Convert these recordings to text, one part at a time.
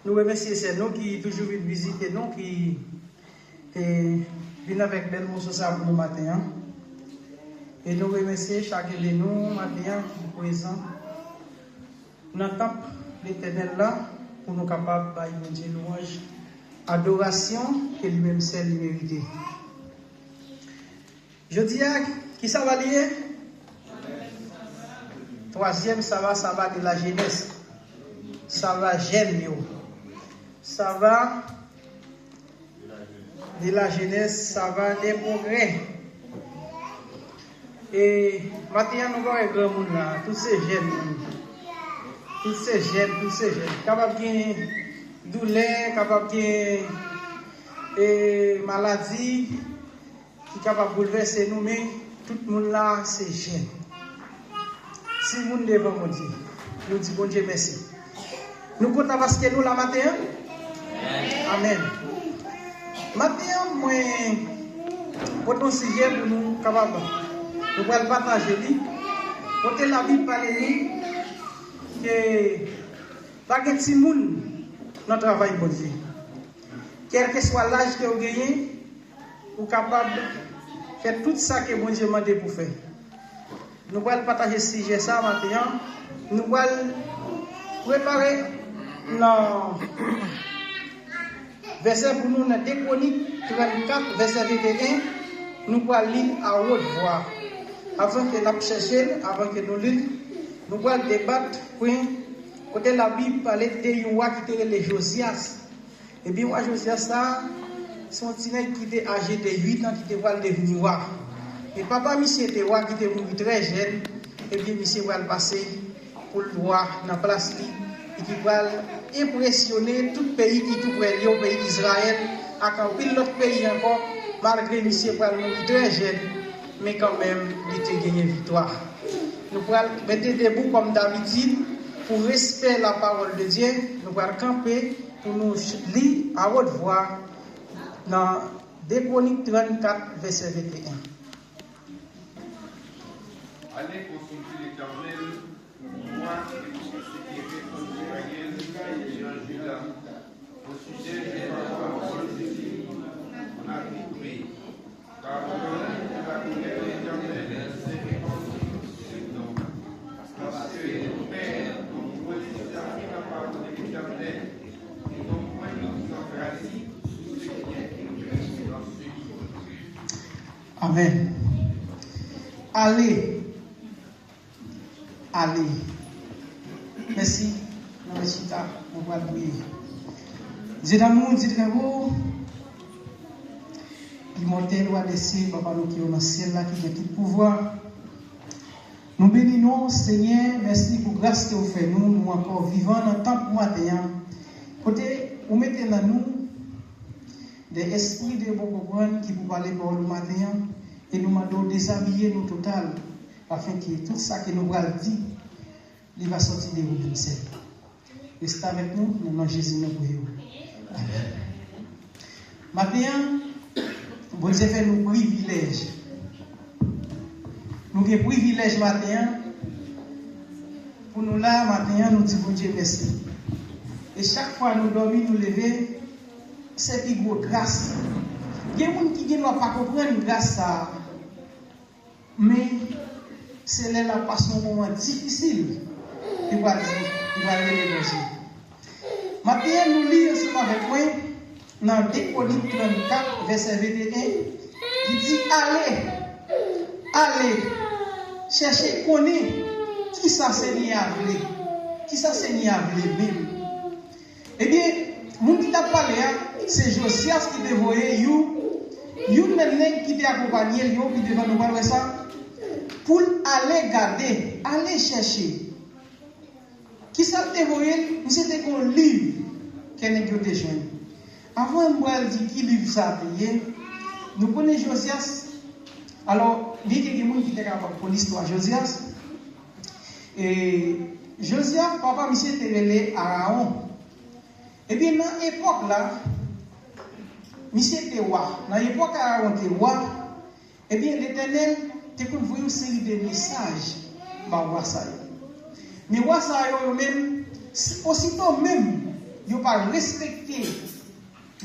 Nous remercions c'est nous qui toujours viennent visiter nous, qui viennent avec des mots sur ça pour nous matin. Et nous remercions chacun de nous matin qui est présent. Nous attendons l'Éternel là pour nous capables de dire louange, adoration que lui-même seul mérité. Je dis qui ça va lier? Troisième, ça va de la jeunesse. Ça va jeune. Ça va de la jeunesse, ça va des progrès. Et maintenant, nous voyons un grand monde là, tous ces jeunes, capables de douleur, capables de maladie, qui sont capables de bouleverser nous, mais tout le monde là, c'est jeune. Si vous ne devons pas dire, nous disons bon Dieu merci. Nous comptons parce que nous la matin. Amen. Maintenant, moi, pour ton sujet, pour nous capables, nous allons partager lui. Pour que la Bible parle que pas de petit monde dans le travail bon Dieu. Quel que soit l'âge que vous gagnez, vous êtes capable de faire tout ça que bon Dieu m'a demandé pour faire. Nous allons partager ce sujet ça maintenant. Nous allons préparer nos versets pour nous dans 2 Chroniques 34, verset 21. Nous allons lire à haute voix. Avant que nous cherchions, avant que nous lisions, nous allons débattre. Côté la Bible parlait de roi qui était le Josias. Et bien, moi, Josias, ça, son petit qui était âgé de 8 ans, qui était devenu roi. Et papa, monsieur, était roi qui était mort très jeune. Et bien, monsieur va le passer pour le roi dans la place et qui va impressionner tout le pays qui est tout près au pays d'Israël, à quand l'autre pays encore, malgré monsieur va mourir très jeune, mais quand même, il a gagné victoire. Nous allons mettre debout comme d'habitude pour respecter la parole de Dieu. Nous allons camper pour nous lire à haute voix dans 2 Chroniques 34, verset 21. Allez consulter l'Éternel, moi et tout ce qui est fait contre Israël et en Juda. Au sujet de la parole de Dieu, on a compris. Car la colère de l'Éternel s'est répandue sur nous. Parce que nos pères ont modifié la parole de l'Éternel et n'ont point mis en pratique tout ce qui est écrit dans ce livre. Amen. Allez. Allez. Merci. Merci. On va prier. Dieu d'amour, Dieu de l'amour. Immortel, roi des cieux, papa, nous qui sommes dans le ciel là, qui a tout pouvoir. Nous bénissons, Seigneur, merci pour la grâce que vous faites. Nous encore vivants dans le temps pour matin. Côté, vous mettez dans nous des esprits de bon comprendre qui vous parler pour le matin et nous demandons déshabiller nous total afin que tout ça que nous allons dire, il va sortir de vous même seul. Restez avec nous, nous nom de Jésus, nous prions. Amen. Maintenant, bon Dieu fait nos privilèges. Nous avons privilèges maintenant. Pour nous là, maintenant, nous disons bon Dieu merci. Et chaque fois nous dormons, nous levons, c'est une grosse grâce. Il y a des gens qui ne doivent pas comprendre grâce ça. Mais c'est là la passe un moment difficile. Il va aller dans maintenant, nous lisons ensemble avec moi dans 2 Chroniques 34, verset 21. Il dit allez, cherchez, connaître qui ça Seigneur a voulu. Qui ça Seigneur a voulu même. Eh bien, mon qui t'a parlé, c'est Josias qui te voyait, you qui t'a accompagné, qui devant nous parler ça, pour aller garder, aller chercher. Qui ça te voyait, c'était qu'on livre qu'elle n'est que des jeunes. Avant, moi, je dis qui livre ça, nous connaissons Josias. Alors, il y a des gens qui étaient capables pour l'histoire Josias. Et Josias, papa, monsieur, était relé à Aaron. Et bien, dans l'époque là, monsieur était roi. Dans l'époque où Aaron était roi, et bien, l'Éternel, tu peux voir une série de messages par roi ça. Mais roi ça, même, aussitôt même, il pas respecter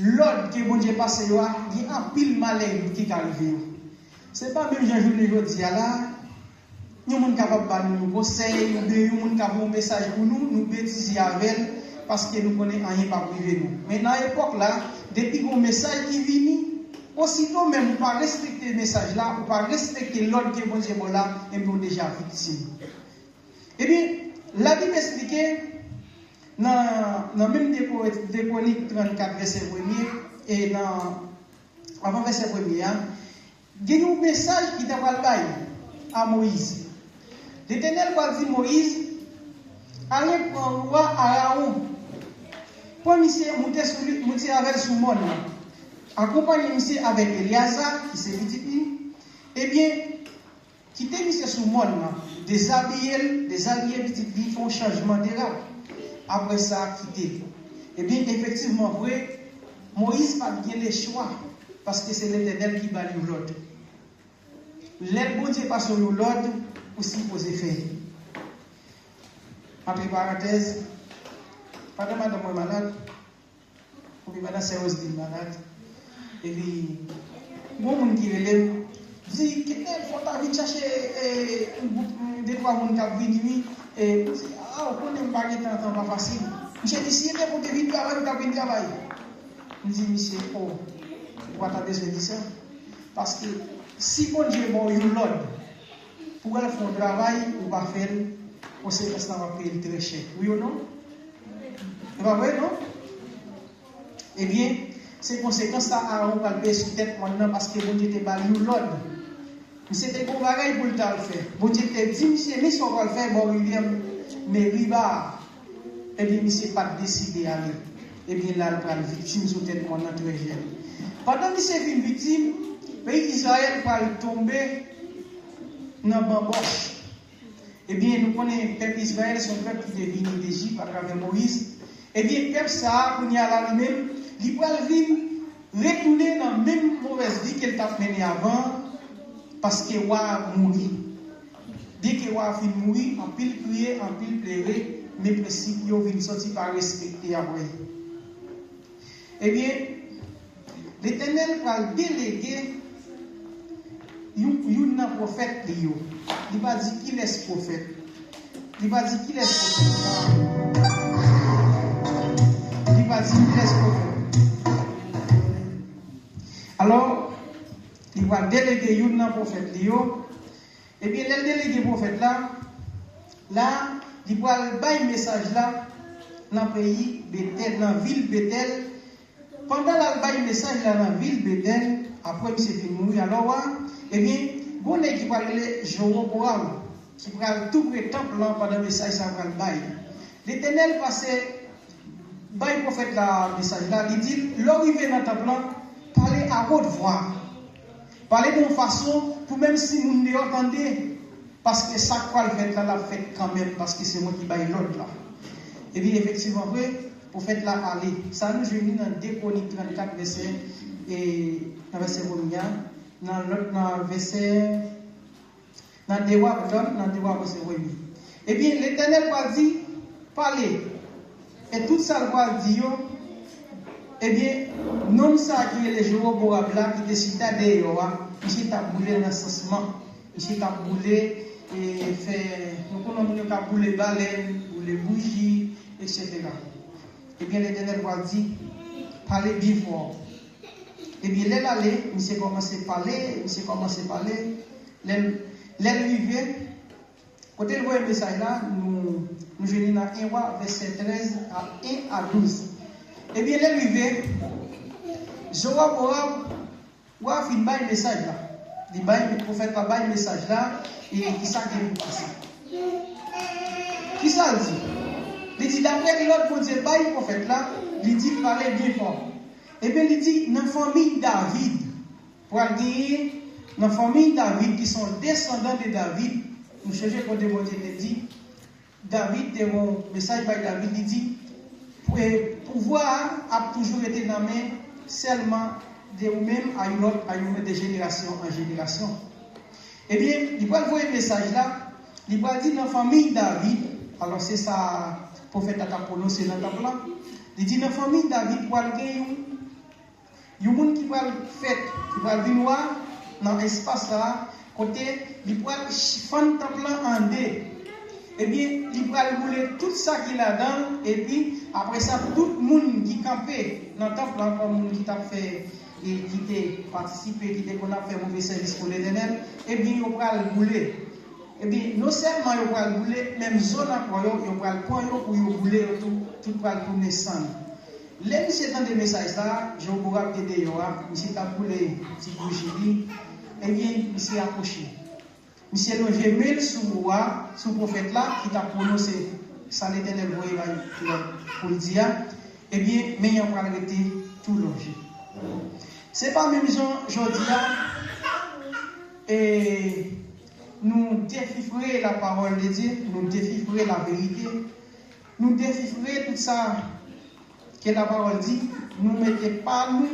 l'ordre que bon Dieu passe, il y a un pile malin qui arrive. Ce n'est pas même Jean-Jour de dis là, nous sommes capables de nous conseiller, nous sommes capables de un message pour nous, nous bêtiser avec elle, parce que nous connaissons rien pas privé nous. Mais dans l'époque là, depuis qu'on message qui vient, aussitôt même, on ne peut pas respecter le message là, on ne peut pas respecter l'ordre que bon Dieu là, et nous déjà victime. Eh bien, la Bible explique, dans même des Chroniques 34, verset 1er, et avant verset 1er, il y a un message qui t'a parlé à Moïse. L'Éternel va dire Moïse, allez prendre le roi Aaron, pour monsieur monter avec sous monde, accompagner monsieur avec Eliasa, qui c'est petit, eh bien, quitter monsieur sous monde, déshabiller petit, ils font changement de là. Après ça, quitter. Eh bien, effectivement, vrai, Moïse n'a pas bien le choix, parce que c'est l'Éternel qui balise l'autre. L'aide bon Dieu passe sur l'ordre, aussi poser faire. Entre parenthèses, pendant que madame est malade, ou bien madame c'est aussi malade, et puis, bon monde qui relève, dit qu'il faut aller chercher des trois personnes qui viennent, et ah, on ne peut pas gagner tant pas facile. Monsieur dit, si vous avez vite travail, vous avez travail. Je dis, monsieur, oh, pourquoi tu as besoin de ça? Parce que si bon Dieu bon l'ordre pour faire un travail, on va faire, on sait que ça va payer très cher. Oui ou non? C'est pas vrai, non? Eh bien, c'est conséquence ça à on va le payer sur tête maintenant parce que bon Dieu te bat l'ordre. Mais c'était un bon bagage pour le faire. Bon Dieu te dit, monsieur, mais si on va le faire, bon, William, mais riba, eh bien, monsieur pas décidé à aller. Eh bien, là, il va être victime sur tête maintenant très jeune. Pendant que c'est une victime, le pays d'Israël va tomber dans le bamboche. Eh bien, nous connaissons le peuple d'Israël, son peuple qui est venu d'Égypte à travers Moïse. Eh bien, le peuple ça, qu'on y a là lui-même, il va venir retourner dans la même mauvaise vie qu'elle t'a menée avant, parce qu'il va mourir. Dès qu'il va mourir, en pile crier, en pile pleurer, mais principes ils viennent sortir par respecter après. Eh bien, l'Éternel va déléguer un prophète. Il va dire qu'il est prophète. Il va dire qu'il est prophète. Il va dire qu'il est prophète. Alors, il va déléguer un prophète. Et bien, le délégué prophète là, il va envoyer un message là, dans le pays Bethel, dans la ville Bethel. Pendant le message là, dans la ville Bethel, après il s'est fait mourir, alors, eh bien, bon qui va aller Jéroboam, qui va tout le temple pendant le message, ça va le bail. L'Éternel passait, bail prophète là, message là, il dit, l'arrivée dans le temple, parlez à haute voix. Parlez de façon, pour même si vous ne l'entendez, parce que ça quoi le fait là, la fête quand même, parce que c'est moi qui baille l'autre là. Et bien, effectivement, vrai, pour faire là aller. Ça nous réunit dans 2 Chroniques 34, verset 1, dans l'autre verset, dans Dewa, verset 1. Eh bien, l'Éternel va dire, parlez. Et tout ça va dire, eh bien, non ça qui est le Jéroboam là, qui décide d'ailleurs, il t'a boulé l'assassinat, il t'a boulé et fait, nous connaissons qu'à bouler baleine, bouler bougie, etc. Eh bien, l'Éternel va dire, parlez bien fort. Eh bien, l'aile allait, il s'est commencé à parler, l'aile arrivée, quand elle voit le message là, nous venons dans 1 verset 13 à 1 à 12. Eh bien, l'aile arrivée, Jéroboam va faire un message là. Le prophète va faire un message là, et qui ça qui est passé. Qui ça dit? Il dit, d'après l'autre pour dire, le prophète là, il dit, parlez bien fort. Et bien, il dit, dans la famille David, pour dire, dans la famille David, qui sont descendants de David, nous cherchons pour Dieu dit, David, un message par David, il dit, pouvoir a toujours été dans la main seulement de vous-même à une autre, de génération en génération. Eh bien, il va voir un message là, il va dire dans la famille David, alors c'est ça, prophète a prononcé dans le tableau, Il dit dans la famille David, pour aller il y a des gens qui va faire, qui va venir dans l'espace là, côté, il va faire un temple en deux. Et bien, il va rouler tout ça qu'il a dedans, et puis après ça, tout le monde qui campait dans le temple, comme le monde qui t'a fait, et qui t'a participé, qui t'a fait mauvais service pour l'Éternel, et bien, il va rouler. Et bien, non seulement il va rouler, même zone encore, il va prendre pour rouler, tout va tourner sans. Les messieurs dans des messages là, je vous rappelle de monsieur t'a roulé, petit bougie, et bien, monsieur approché. Monsieur le gemel sous le prophète là, qui t'a prononcé, ça l'Éternel pour le dire, eh bien, mais il va arrêter tout l'objet. C'est pas même gens, je dis, et nous déchiffrer la parole de Dieu, nous déchiffrer la vérité, nous déchiffrer tout ça que la parole dit, nous ne mettons pas nous,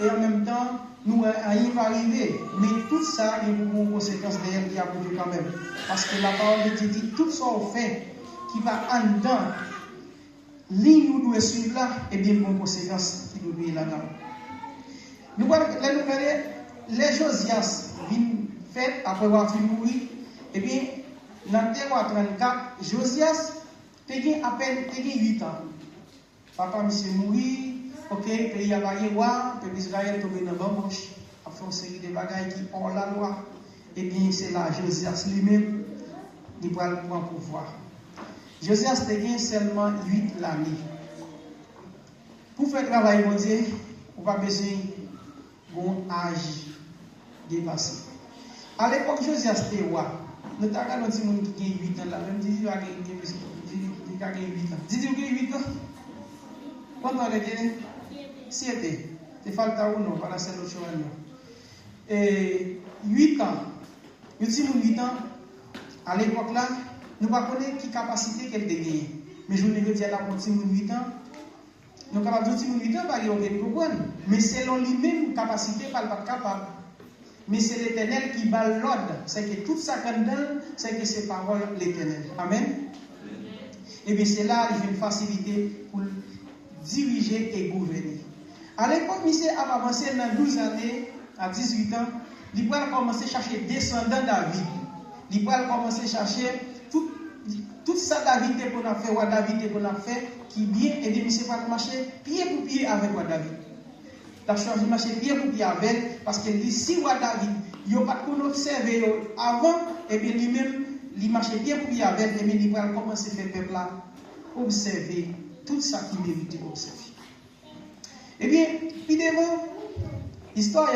et en même temps, nous arrivons à arriver. Mais tout ça, il y a une conséquence derrière qui a produit quand même. Parce que la parole de Dieu dit, tout ça on fait, qui va en dedans, ligne nous doit suivre là, et bien une conséquence qui nous doit là-dedans. Nous voyons, les Josias viennent faire après avoir fini mourir, et bien, dans le terroir 34, Josias, il a à peine 8 ans. Papa, monsieur mourir, ok, pays a varié, peuple Israël tombé dans la bamboche, a fait une série de bagailles qui ont la loi. Et bien, c'est là, Josias lui-même, il va le prendre pouvoir. Josias a gagné seulement 8 l'année. Pour faire le travail, on dit, on va besoin d'un âge dépassé. À l'époque, Josias était roi. Nous avons un petit monde qui a 8 ans là, même si il a 8 ans. Dis-tu qu'il a 8 ans? Quando le viene? 7. Te falta uno para hacer 8 años. 8 ans. Nous disons 8 ans. À l'époque là, nous ne connaissons pas quelle capacité qu'elle a gagnée. Mais je ne veux dire là, pour 8 ans, nous sommes capables de dire 8 ans, parce qu'on peut comprendre. Mais selon lui-même, capacité, pas capable. Mais c'est l'Éternel qui bat l'ordre. C'est que tout ça qu'on donne, c'est que c'est parole l'Éternel. Amen. Et bien c'est là qu'il y a une facilité pour diriger et gouverner. À l'époque, monsieur a avancé dans 12 années, à 18 ans, il va commencer à chercher descendants David. Il va commencer à chercher tout ça David qu'on a fait, ou David qu'on a fait, qui bien, et bien monsieur va marcher pied pour pied avec David. Il a choisi de marcher pied pour pied avec, parce que si David, il n'a pas observé avant, et bien lui-même, il marche pied pour pied avec, et bien il va commencer à faire peuple là, observer tout ça qui mérite d'observer. Eh bien, puis devant, l'histoire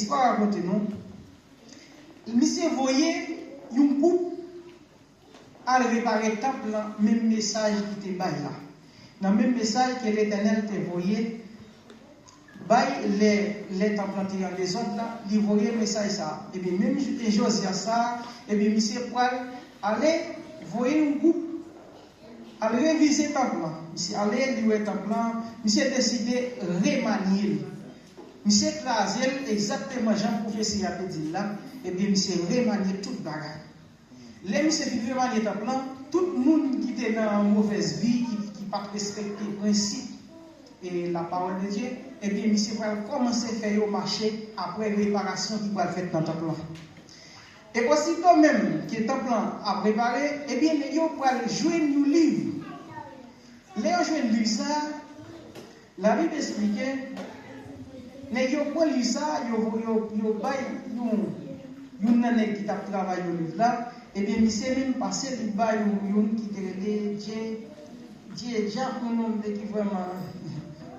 raconte nous, monsieur voyait un groupe à réparer le temple, même message qui était bail là. Dans le même message que l'Éternel te voyait, les temples en les autres là, il voyait le message ça. Et bien, même Josias ça, et bien, monsieur Poil, allez, voyez un groupe. Alors, réviser le temple. Monsieur allait lire le temple. Monsieur a décidé de remanier. Monsieur écrasé exactement Jean-Prophétie a dit là. Et bien, monsieur remanier toute bagarre. Là, monsieur fait remanier le temple. Tout le monde qui était dans une mauvaise vie, qui n'a pas respecté le principe et la parole de Dieu, et bien, monsieur va commencer à faire au marché après réparation qui va être faite dans le temple. Et aussitôt même que le temple a préparé, eh bien, les gens vont jouer un livre. Les gens jouent un livre ça, la Bible expliquait, les gens vont lire ça, ils vont une année qui a travaillé au livre là, et bien, ils s'est même passé du bail qui était Dieu, un nom qui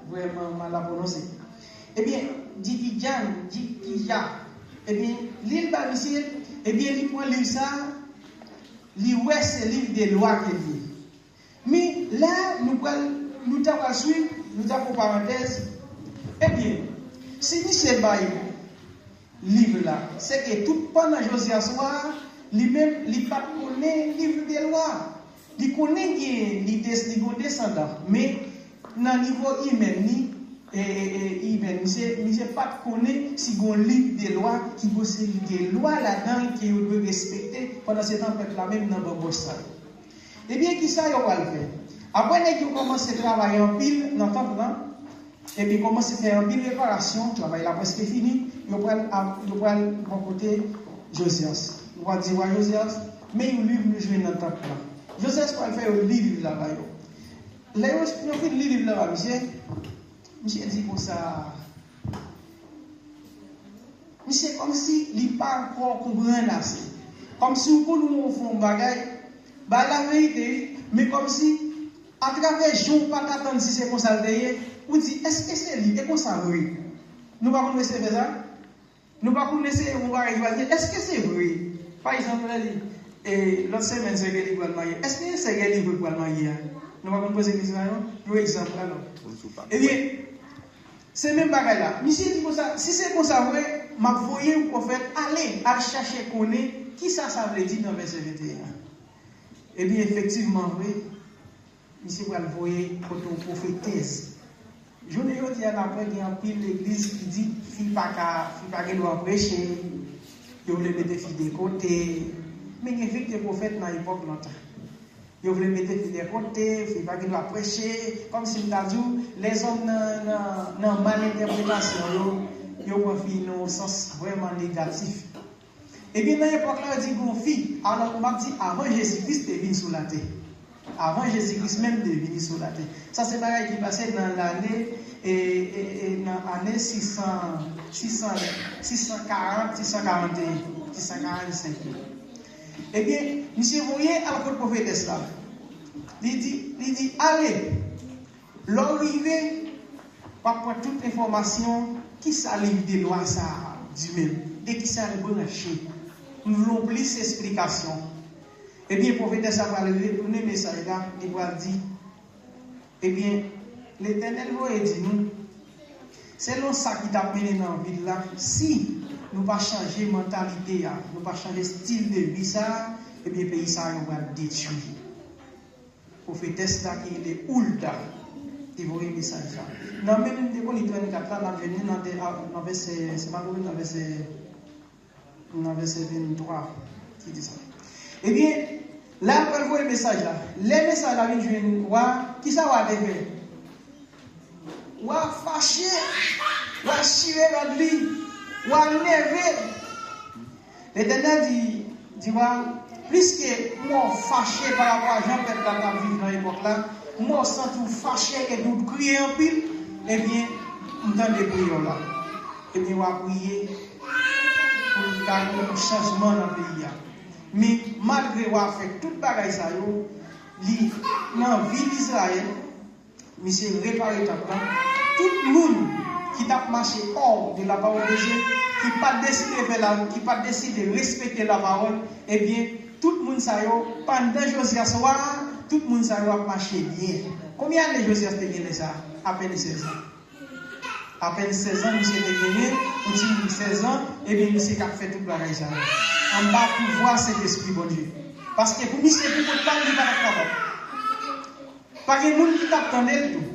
vraiment mal à prononcer. Eh bien, Dikidjan, eh bien, l'île Bamissil, eh bien, il prend lire ça, il ouais c'est livre des lois qu'il dit. Mais là, nous t'avons suivi, nous avons parenthèse. Eh bien, si nous c'est livre là, c'est que tout pendant Josias soir, lui-même, il pas connaît livre des lois. Il connaît bien les descendants, mais dans le niveau humain, il ne pas connaître si on lit des lois qui possèdent des lois là-dedans qui doivent respecter pendant ce temps peuple là même dans le bon. Eh bien, qui ça va le faire? Après, nous commencé à travailler en pile dans le temple, et puis commencé à faire en pile réparation, le travail là presque fini, nous prenons mon côté Josias. Nous allons dire Josias, mais il livre nous jouer dans le temple là. Josias va faire un livre là-bas. Là, nous fait le livre là-bas, monsieur dit comme ça. Monsieur, comme si il n'a pas encore compris assez. Comme si nous nous faisons un bagage, la vérité, mais comme si, à travers le jour, pas attendre si c'est comme ça, on dit, est-ce que c'est lui, et qu'on s'en vrai? Nous ne pouvons pas laisser faire ça? Nous ne pouvons pas laisser un bagage, est-ce que c'est vrai? Par exemple, l'autre semaine, c'est quel livre pour le marier? Est-ce que c'est quel livre pour le marier? Nous ne pouvons pas poser des questions, par exemple, alors. Eh bien, c'est même bagage là. Monsieur dit comme ça, si c'est comme ça, vrai, m'a voyé au prophète, allez chercher connaître qui ça veut dire dans verset 21. Eh bien, effectivement, vrai, monsieur va le voir quand on prophétise. Je ne dis pas après qu'il y a un pile l'église qui dit, fille pas qu'elle doit prêcher, il voulait mettre les filles de côté. Mais il y a des prophètes dans l'époque longtemps. Ils voulaient mettre les filles de côté, il ne faut pas qu'ils doivent prêcher. Comme si nous dit, les hommes n'ont mal interprétation, ils ont un sens vraiment négatif. Et bien, dans l'époque là, on dit qu'on fille. Alors, on m'a dit, avant Jésus-Christ est venu sur la terre. Avant Jésus-Christ même est venu sur la terre. Ça, c'est pareil qui passait dans l'année, dans l'année 640, 641, 645. Eh bien, monsieur voyez à la prophétesse là. Il dit, allez, l'arrivée, pas pour toute information, qui s'allume des lois, ça, du même, et qui s'allume branché. Nous voulons plus d'explications. Eh bien, le prophétesse va retourner le message là, il va dire, eh bien, l'Éternel va dire nous, selon ça qui t'a mené dans la ville là, si nous ne pas changer mentalité, nous ne pas changer style de vie, ça, eh bien, le pays ça va détruire. Le prophétesse là qui est Oulda, il va le message là. Dans même des Colonie 24 là, on venu dans verset, c'est pas dans verset 23 qui dit ça. Eh bien, là, on voit le message là. Les messages là, viennent jouer, qui ça va faire? Ou fâché, ou chier l'autre lit, ou lever. L'Éternel dit, plus que moi fâché par rapport à Jean-Pierre qui vivre dans l'époque là, moi sens tout fâché et tout crier en pile, eh bien, on entend des prières là. Eh bien, on va prier pour gagner un changement dans le pays. Mais malgré avoir fait tout le bagage, dans la vie d'Israël, monsieur réparé ta plan, tout le monde qui t'a marché hors de la parole de Dieu, qui n'a pas décidé qui pas décidé de respecter la parole, eh bien, tout le monde pendant Josias soir, tout le monde a marché bien. Combien de Josias te gagné ça? À peine 16 ans. À peine 16 ans, monsieur te gagné, on dit 16 ans, et bien monsieur qui a fait tout le bagage ça. En bas pour voir cet esprit bon Dieu. Parce que pour monsieur, pour ne pas capable. Pas que monde qui t'attendait tout.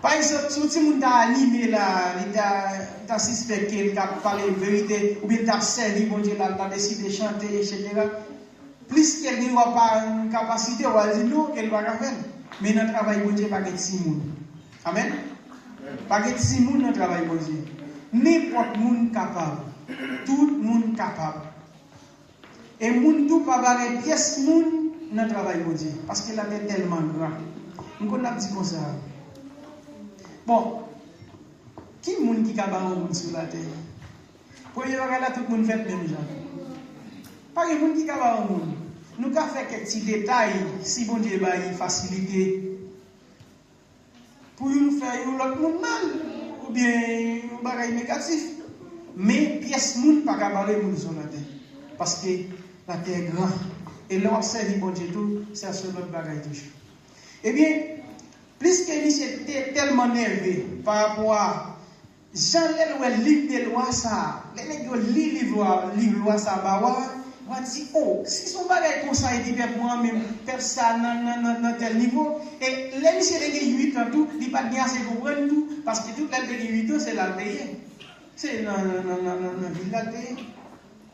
Par exemple, si tout le monde t'a animé là, il t'a suspecté, il a parlé de vérité, ou bien t'a servi, bon Dieu, là, t'a décidé de chanter, etc. Plus qu'elle n'a pas une capacité, on va dire non, qu'elle va faire. Mais dans le travail, bon Dieu, pas de Simon. Amen. Pas de Simon dans le travail, bon Dieu. N'importe monde capable. Tout le monde capable. Et moun tout pas barrer pièce moun dans le travail, bon Dieu. Parce qu'il a tellement grand. Nous on a dit comme ça. Bon, qui est le monde qui a barré un monde sur la terre? Pour y avoir là, tout le monde fait même genre. Pas de monde qui a barré un monde. Nous avons fait quelques petits détails, si bon Dieu va y faciliter. Pour nous faire l'autre monde mal, ou bien un bagage négatif. Mais pièce moun pas qu'à barrer monde sur la terre. Parce que la terre est grande. Et là, on servi bon Dieu tout, c'est sur notre bagage toujours. Eh bien, plus que lui était tellement nerveux par rapport à Jean-Léloué, livre de loi, ça, les gens qui lisent livre loi, ça, on va dire, oh, si son bagage comme ça, il dit, moi-même, faire ça dans tel niveau, et les messieurs de 8 ans, tout, il n'y a pas bien assez comprendre tout, parce que toute la de 8 ans, c'est la payer. C'est dans la ville à payer,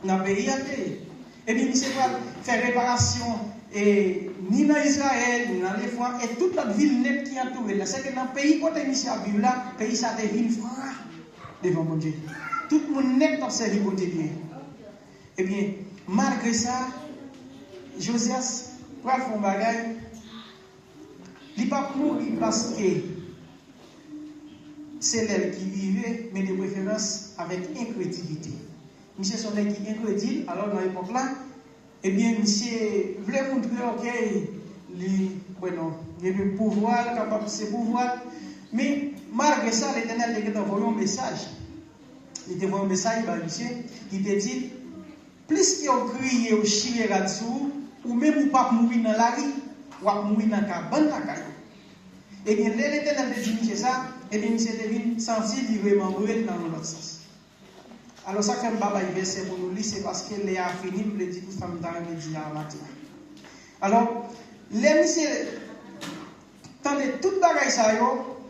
dans le pays à payer. Et bien, monsieur va faire réparation et ni dans Israël, ni dans les francs, et toute l'autre ville nette qui entoure là. C'est que dans le pays, quand il y a vivre là, le pays, ça devient franc devant mon Dieu. Tout le monde net observe côté bien. Eh bien, malgré ça, Josias, pour faire un bagage, il n'est pas mourir parce que c'est elle qui vivait, mais de préférence avec incrédulité. Monsieur son qui est incrédule, alors dans l'époque là, eh bien, monsieur voulait montrer, ok, il y a le pouvoir, capable de se pouvoir, mais malgré ça, l'Éternel a envoyé un message. Il a envoyé un message à monsieur qui te dit, plus qu'il a crié au chier là-dessous, ou même ou pas mourir dans la rue, ou à mourir dans la cabane, et bien, l'Éternel a dit ça, et bien, monsieur devine sentir qu'il vraiment mourir dans l'autre sens. Alors, ça fait un babaye verset pour nous lire, c'est parce que Léa a fini pour le dire tout ça dans le média matin. Alors, les monsieur, tendez toute bagaille ça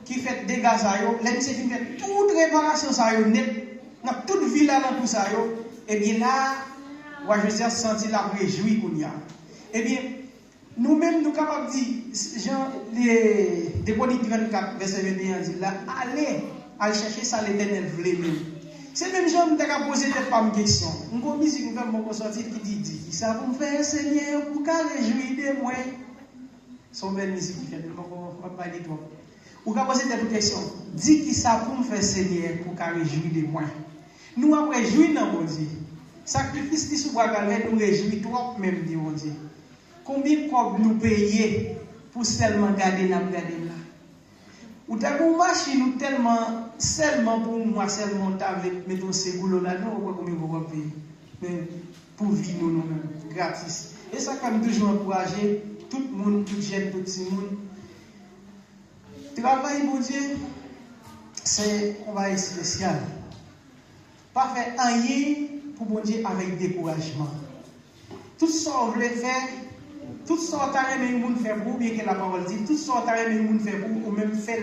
qui fait dégâts ça les monsieur qui fait toute réparation ça net, dans toute ville là dans tout ça et bien là, moi je suis senti la réjouir qu'on y a. Eh bien, nous-mêmes nous capables de dire, Jean, les Chroniques 24 verset 21 dit là, allez chercher ça l'Éternel voulait même. C'est même gens qui ont posé des questions. On a musique qui fait sortir qui dit ça vous faire Seigneur pour qu'à réjouir de moi. Son belle musique qui fait on va pas dire toi. Ou qu'a posé des questions. Dis qui ça pour me faire Seigneur pour qu'à réjouir de moi. Nous après jouir dans mon Dieu. Sacrifice qui sous galère nous réjouir trop même dit mon Dieu. Combien de nous payer pour seulement garder là. Ou t'as une machine ou tellement seulement pour moi seulement avec mettons ces boulots là non ou combien vous payer mais pour vivre nous-mêmes gratis et ça quand même toujours encourager tout le monde tout jeune tout petit monde travail mon Dieu c'est un travail spécial pas faire rien pour mon Dieu avec découragement tout ça on voulait faire tout ça on t'a aimé le monde faire pour bien que la parole dit tout ça on t'a aimé le monde faire pour ou même faire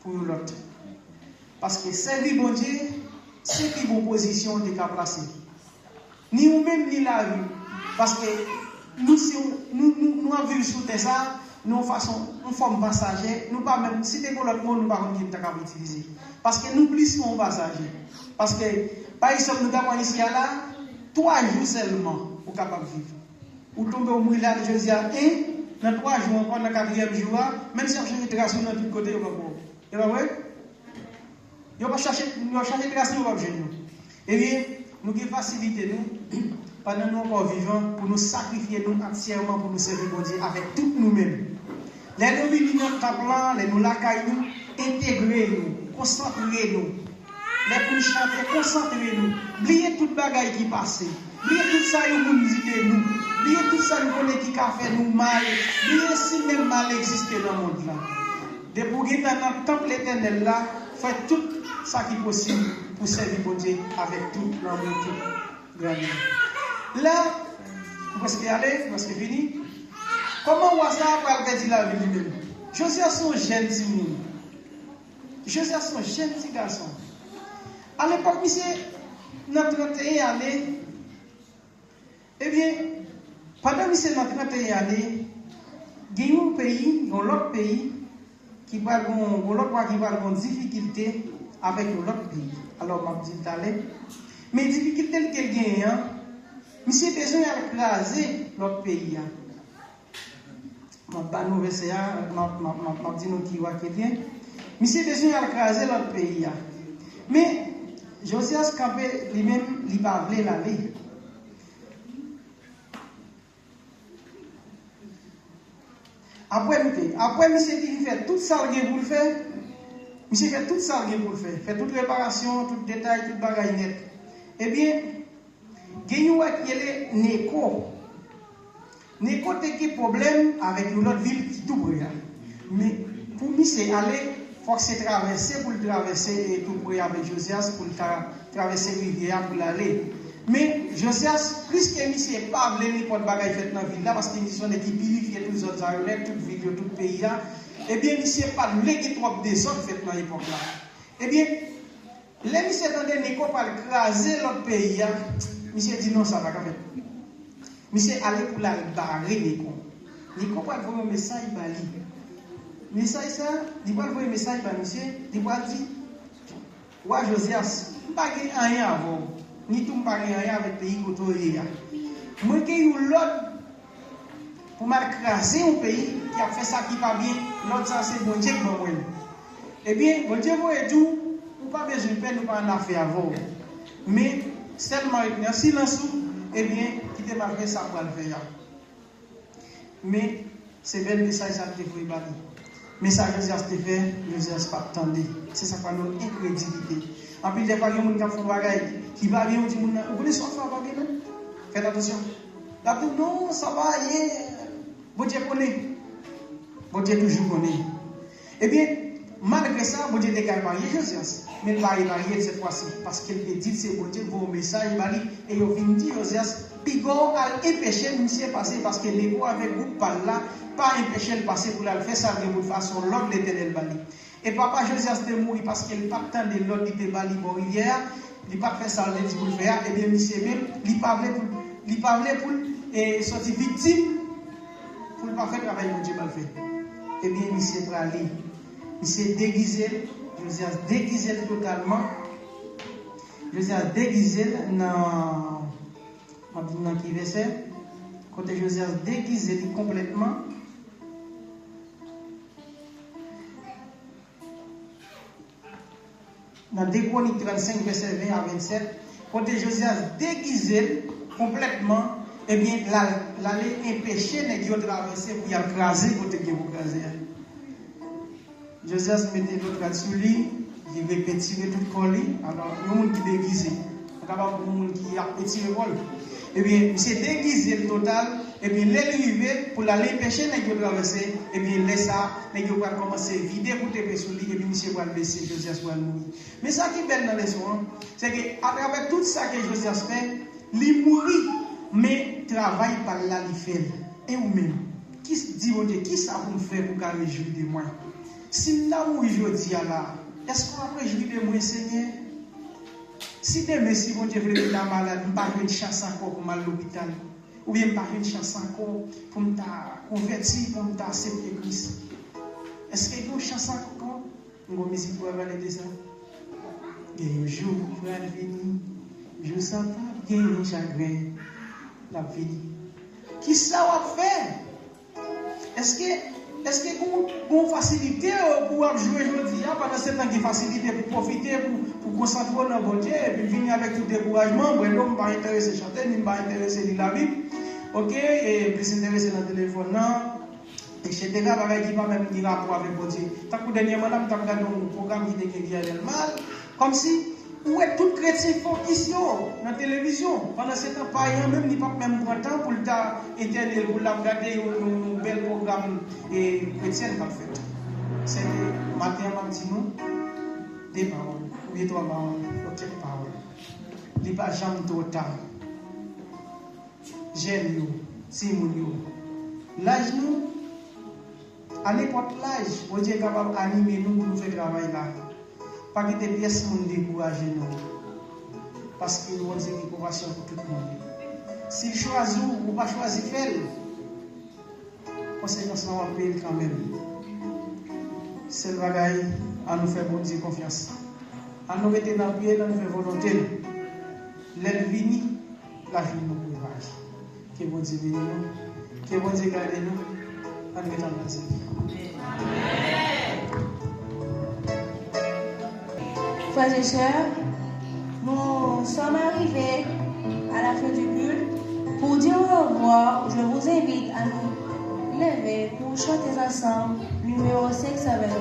pour l'autre. Parce que servir bon Dieu, c'est qui vos positions de cas placées. Ni vous-même ni la vie. Parce que nous avons vu sous ça, nous façon une forme passager, nous pas même si l'autre monde nous pas capable utiliser. Parce que nous plus sommes passagers. Parce que par exemple nous avons ici là 3 jours seulement pour capable vivre. Ou tomber au mourir là je dis dans 3 jours encore dans 4e jour, même si on cherche des rations dans tous côtés, on va voir. C'est pas vrai? On va chercher des rations, on va voir. Eh bien, nous avons facilité nous, pendant nous encore vivants, pour nous sacrifier nous entièrement pour nous servir bon Dieu avec tout nous-mêmes. Les nous venir dans notre plan, les nous lacaille nous, intégrer nous, concentrer nous. Les pour nous chanter, concentrer nous. Oubliez toute bagaille qui passe. Oubliez tout ça, nous visiter nous. Oubliez tout ça, nous connaissons qui a fait nous mal. Oubliez si même mal existe dans le monde là. Depuis que dans notre temple éternel là, faites tout ça qui est possible pour servir bon Dieu avec tout l'amour, tout grandeur. Là, parce qu'il allait, parce qu'il fini. Comment on voit ça pour dire la vie lui-même? Josias son jeune petit monde. Josias son jeune petit garçon. À l'époque, monsieur, dans 31 années, eh bien, pendant monsieur dans 31 années, il y a un pays, l'autre pays, qui va avoir une difficulté avec l'autre pays. Alors, je vais vous dire, mais la difficulté qu'il y a, monsieur besoin d'écraser l'autre pays. Je vais dire qui va bien. Monsieur besoin d'écraser l'autre pays. Mais, Josias Campé lui-même, il va voulu l'aller. Après, monsieur dit qu'il fait tout ça pour le faire. Monsieur fait tout ça pour le faire. Fait toute réparation, tout détail, tout bagaille net. Eh bien, il y a qui est Neko. Neko a des problèmes avec une autre ville qui est tout près. Mais pour monsieur aller, il faut que c'est traversé pour le traverser et tout près avec Josias pour traverser la rivière pour l'aller. Mais Josias, plus que monsieur n'est pas voulu n'importe bagaille fait dans la ville là, parce qu'il y a une équipe purifiée, tous les autres aéronefs, toute ville, tout le pays là, eh bien, monsieur n'est pas voulu qu'il y ait trop de désordre fait dans l'époque là. Eh bien, les monsieur attendait Neko pour écraser l'autre pays là, monsieur dit non, ça va pas faire. Monsieur allait pour la barrer Neko. Nico va envoyer un message à lui. Message ça, il va envoyer un message à monsieur, il va dire ouais Josias, pas rien avant. Ni tout pas rien avec le pays côté. Moi qui eu l'autre pour m'écraser un pays qui a fait ça qui pas bien, l'autre ça c'est bon Dieu qui m'a. Eh bien, bon Dieu vous et tout, ou pas besoin de peine, ou pas en affaire avant. Mais seulement avec un silence, eh bien, quittez ma fait ça pour le faire. Mais c'est bel message à te faire bali. Message Josias te fait, Josias pas attendre. C'est ça qu'on a notre incrédulité. En plus, des fois, il y a des gens qui font des choses qui va bien, vous connaissez ça, va bien, non? Faites attention. Là, non, ça va, bon Dieu connaît. Bon Dieu toujours connaît. Eh bien, malgré ça, bon Dieu a marié Josias. Mais il va marier cette fois-ci. Parce qu'il te dit, c'est bon Dieu, vos messages, et il vient dire Josias, Pigon a empêché monsieur passer parce que les gars avec vous par là, pas empêché le passer pour le faire ça de toute façon, l'homme l'éternel bali. Et papa Josias de mourir parce qu'il n'a pas le temps de l'autre de bali bon rivière, il n'a pas fait ça pour le faire, et bien monsieur même, il n'a pas pour sortir victime, pour ne pas faire travail que Dieu va faire. Et bien monsieur pour aller, monsieur déguisé, Josias déguisé totalement, Josias déguisé dans qui verset, côté Josias déguisé complètement. Dans 2 Chroniques 35, verset 20 à 27, côté Josias déguisé complètement, eh bien, l'aller empêcher les gens de traverser pour y écraser côté qui vous écraser. Josias mettait l'autre sur lui, il répétait tout le colis. Alors, il y a un monde qui est déguisé. Il y a un monde qui a petit le vol. Eh bien, c'est déguisé le total. Et bien, l'arrivée pour aller pêcher, les gens traverser. Et bien, laisse ça, les gens vont commencer à vider pour te sur lui. Et puis, monsieur va le baisser, Josias va mourir. Mais ça qui est belle dans les soins, c'est qu'à travers tout ça que Josias fait, il mourit, mais travaille par là, il fait. Et vous-même, qui se dit, mon Dieu, qui ça vous fait pour gagner réjouir de moi? Si nous aujourd'hui là, est-ce qu'on va réjouir de moi, Seigneur? Si demain, si mon Dieu veut la malade, je ne vais pas une chance encore pour aller à l'hôpital. Ou bien, je ne vais pas une chance encore pour me convertir, pour me accepter Christ. Est-ce qu'il y a une chance encore? Nous avons musique pour parler de ça. Et un jour, il va venir. Je ne sens pas bien le chagrin. La vie. Qui ça va faire? Est-ce que vous avez une facilité pour jouer aujourd'hui, pendant ce temps qui facilité pour profiter, pour concentrer dans votre Dieu, et puis venir avec tout découragement, bon, non, je ne suis pas intéressé à chanter, je ne suis pas intéressé à lire la Bible, ok, et puis s'intéresser dans le téléphone, etc. Pareil, qui va même dire rapport avec votre Dieu. Tant que dernièrement, je vais regarder un programme qui est mal, comme si, où est tout chrétien ici, dans la télévision, pendant ce temps, pas même, ni pas même pour temps pour l'internet, pour regarder un bel programme chrétien, pas fait. C'est matin, nous, des paroles, ou 3 paroles, ou 4 paroles. Il n'y a pas jamais trop tard. J'aime nous, si nous. L'âge nous, à n'importe l'âge, on est capable d'animer nous pour nous faire travailler là. Pas que des pièces nous découragent nous. Parce que nous avons une convention pour tout le monde. S'il choisit ou pas choisir faire, conséquence on va payer quand même. C'est le bagage à nous faire bon Dieu confiance. À nous mettre dans le pied, à nous faire volonté. L'aile vini, la vie nous courage. Que bon Dieu bénisse nous, que bon Dieu garde nous, à nous mettre en place. Frères et sœurs, nous sommes arrivés à la fin du culte. Pour dire au revoir, je vous invite à nous lever pour chanter ensemble numéro 522.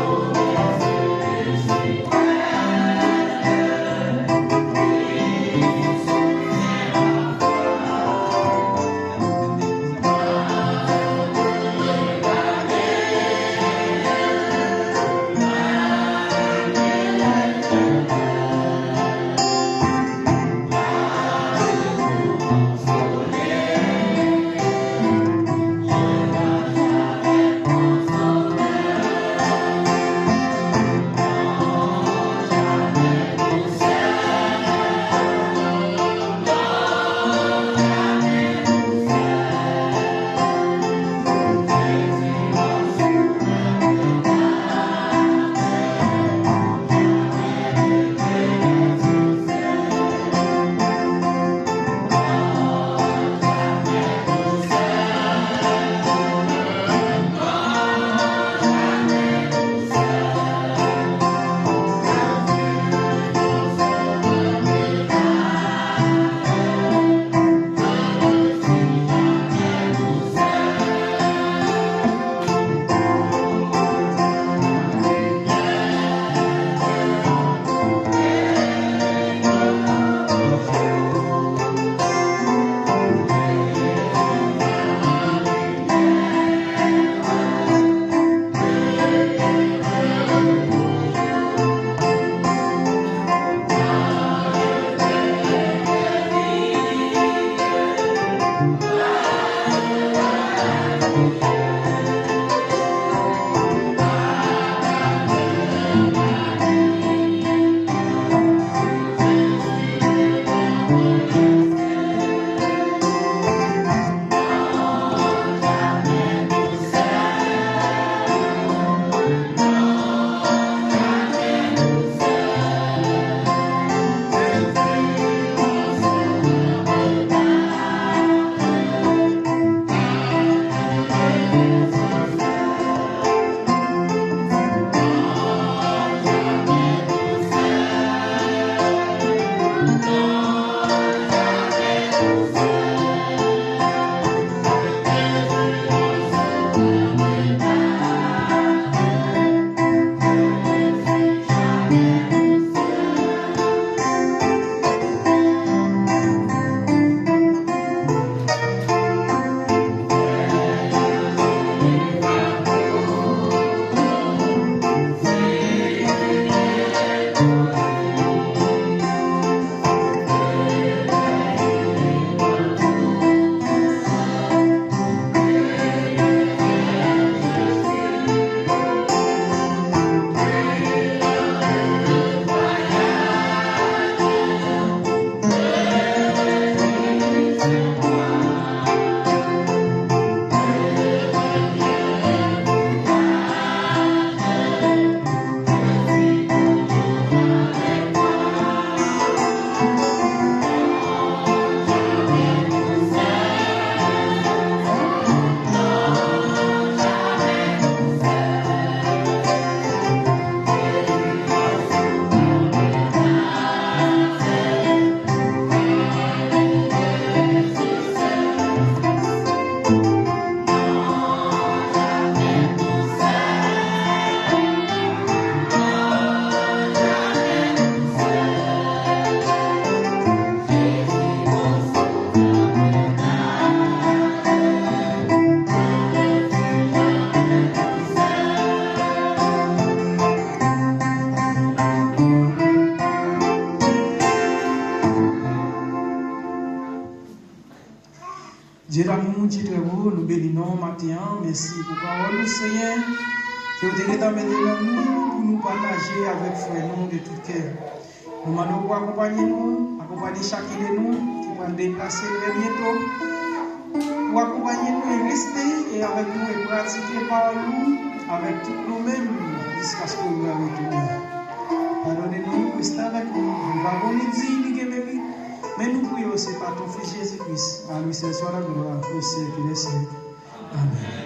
Oh Dieu d'amour, Dieu de vous, nous bénissons matin. Merci pour parole, Seigneur. Que vous ayez amené nous pour nous partager avec frère nous de tout cœur. Nous demandons pour accompagner chacun de nous qui va déplacer bientôt. Pour accompagner nous et rester et avec nous et pratiquer par nous, avec tous nous-mêmes, jusqu'à ce que nous retournions. Pardonnez-nous, restez avec nous. Nous ne pouvons pas dire, mais nous prions aussi par ton Fils Jésus-Christ. À lui, c'est soit la gloire, au siècle des siècles. Amen.